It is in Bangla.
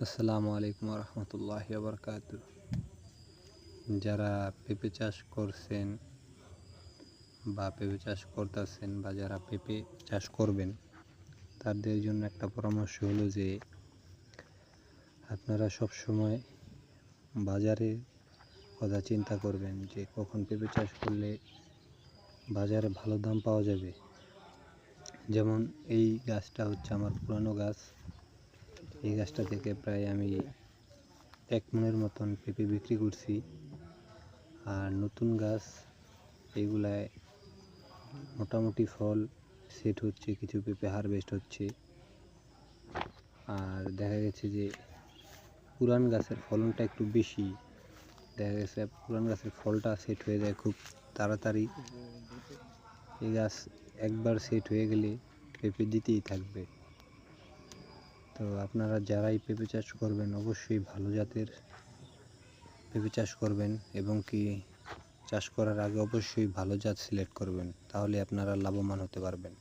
আসসালামু আলাইকুম রহমতুল্লাহি ওয়া যারা পেঁপে চাষ করছেন বা পেঁপে চাষ করতেছেন বা যারা পেঁপে চাষ করবেন তাদের জন্য একটা পরামর্শ হলো যে আপনারা সব সময় বাজারের কথা চিন্তা করবেন যে কখন পেঁপে চাষ করলে বাজারে ভালো দাম পাওয়া যাবে। যেমন এই গাছটা হচ্ছে আমার পুরানো গাছ। এই গাছটা থেকে প্রায় আমি 1 মনের মতন পেঁপে বিক্রি করছি। আর নতুন গাছ এগুলায় মোটামুটি ফল সেট হচ্ছে, কিছু পেঁপে হারভেস্ট হচ্ছে। আর দেখা গেছে যে পুরান গাছের ফলনটা একটু বেশি, দেখা গেছে পুরান গাছের ফলটা সেট হয়ে যায় খুব তাড়াতাড়ি। এই গাছ একবার সেট হয়ে গেলে পেঁপে দিতেই থাকবে। তো আপনারা যারাই পেঁপে চাষ করবেন অবশ্যই ভালো জাতের পেঁপে চাষ করবেন এবং কি চাষ করার আগে অবশ্যই ভালো জাত সিলেক্ট করবেন, তাহলে আপনারা লাভবান হতে পারবেন।